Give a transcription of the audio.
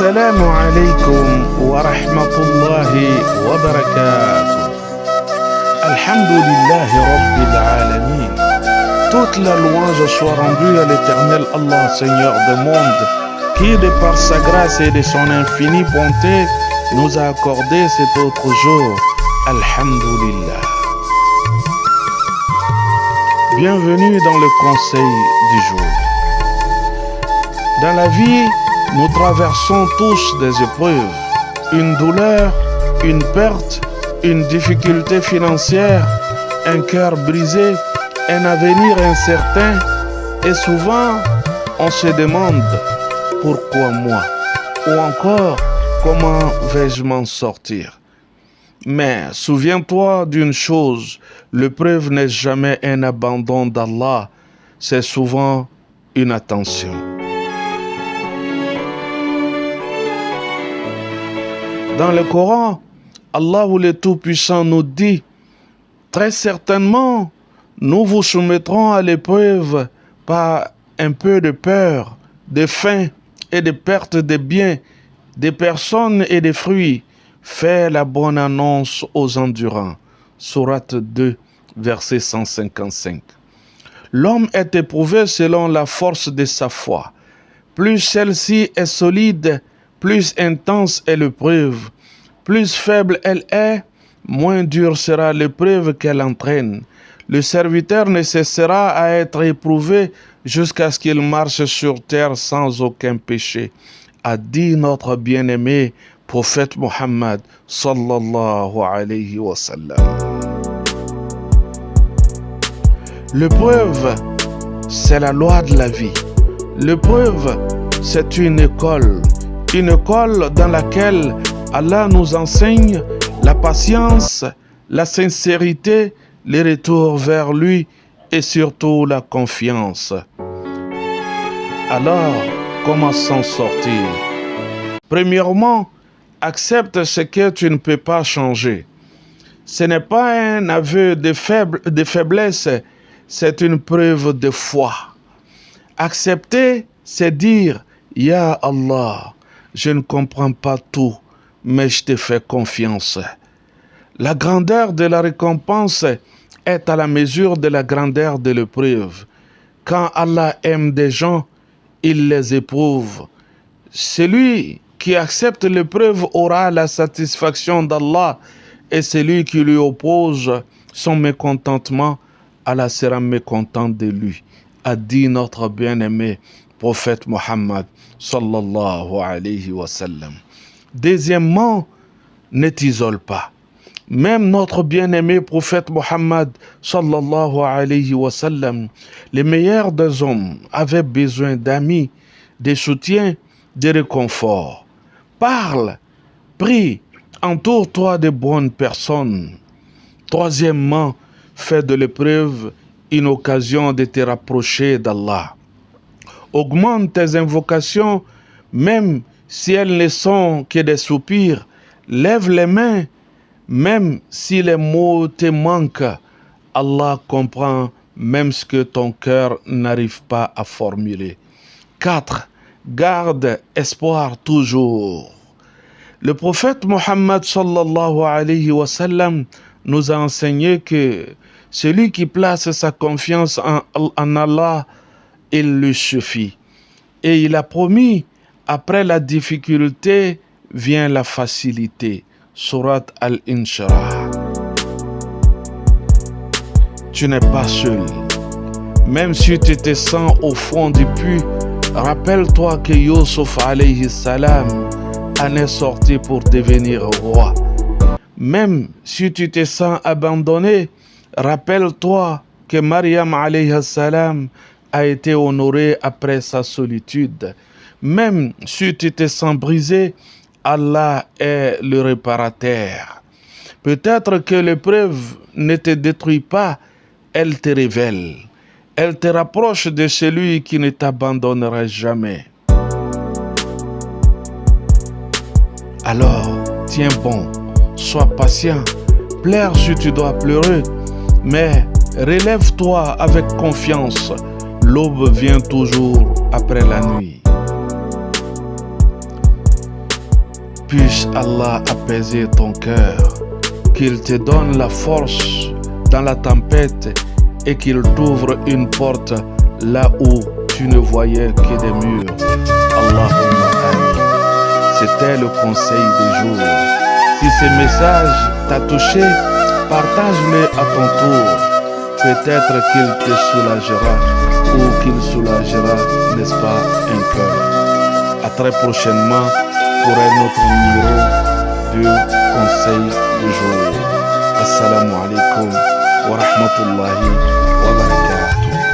Assalamu alaikum wa rahmatullahi wa barakatuh. Alhamdulillahi rabbil alamin. Toute la louange soit rendue à l'éternel Allah, Seigneur des mondes, qui de par sa grâce et de son infinie bonté nous a accordé cet autre jour. Alhamdulillah. Bienvenue dans le conseil du jour. Dans la vie, nous traversons tous des épreuves, une douleur, une perte, une difficulté financière, un cœur brisé, un avenir incertain, et souvent on se demande pourquoi moi, ou encore comment vais-je m'en sortir. Mais souviens-toi d'une chose, l'épreuve n'est jamais un abandon d'Allah, c'est souvent une attention. Dans le Coran, Allah le Tout-Puissant nous dit, très certainement, nous vous soumettrons à l'épreuve par un peu de peur, de faim et de perte de biens, des personnes et des fruits. Fais la bonne annonce aux endurants. Sourate 2, verset 155. L'homme est éprouvé selon la force de sa foi. Plus celle-ci est solide, plus intense est l'épreuve. Plus faible elle est, moins dure sera l'épreuve qu'elle entraîne. Le serviteur ne cessera à être éprouvé jusqu'à ce qu'il marche sur terre sans aucun péché, a dit notre bien-aimé prophète Muhammad sallallahu alayhi wa sallam. L'épreuve, c'est la loi de la vie. L'épreuve, c'est une école dans laquelle Allah nous enseigne la patience, la sincérité, les retours vers lui et surtout la confiance. Alors, comment s'en sortir? Premièrement, accepte ce que tu ne peux pas changer. Ce n'est pas un aveu de faiblesse, c'est une preuve de foi. Accepter, c'est dire, Ya Allah, je ne comprends pas tout, mais je te fais confiance. La grandeur de la récompense est à la mesure de la grandeur de l'épreuve. Quand Allah aime des gens, il les éprouve. Celui qui accepte l'épreuve aura la satisfaction d'Allah, et celui qui lui oppose son mécontentement, Allah sera mécontent de lui, a dit notre bien-aimé prophète Muhammad sallallahu alayhi wa sallam. Deuxièmement, ne t'isole pas. Même notre bien-aimé prophète Muhammad sallallahu alayhi wa sallam, le meilleur des hommes, avait besoin d'amis, de soutien, de réconfort. Parle, prie, entoure-toi de bonnes personnes. Troisièmement, fais de l'épreuve une occasion de te rapprocher d'Allah. Augmente tes invocations, même si elles ne sont que des soupirs. Lève les mains, même si les mots te manquent. Allah comprend même ce que ton cœur n'arrive pas à formuler. 4. Garde espoir toujours. Le prophète Muhammad sallallahu alayhi wa sallam nous a enseigné que celui qui place sa confiance en Allah, il lui suffit. Et il a promis, après la difficulté vient la facilité. Sourate Al-Inshirah. Tu n'es pas seul. Même si tu te sens au fond du puits, rappelle-toi que Yusuf alayhi salam en est sorti pour devenir roi. Même si tu te sens abandonné, rappelle-toi que Maryam alayhi salam a été honorée après sa solitude. Même si tu te sens brisé, Allah est le réparateur. Peut-être que l'épreuve ne te détruit pas, elle te révèle. Elle te rapproche de celui qui ne t'abandonnera jamais. Alors, tiens bon, sois patient, pleure si tu dois pleurer, mais relève-toi avec confiance. L'aube vient toujours après la nuit. Puisse Allah apaiser ton cœur, qu'il te donne la force dans la tempête et qu'il t'ouvre une porte là où tu ne voyais que des murs. Allahumma amin. C'était le conseil du jour. Si ce message t'a touché, partage-le à ton tour. Peut-être qu'il te soulagera ou qu'il soulagera, n'est-ce pas, un cœur. À très prochainement pour un autre numéro de conseil du jour. Assalamu alaikum wa rahmatullahi wa barakatuh.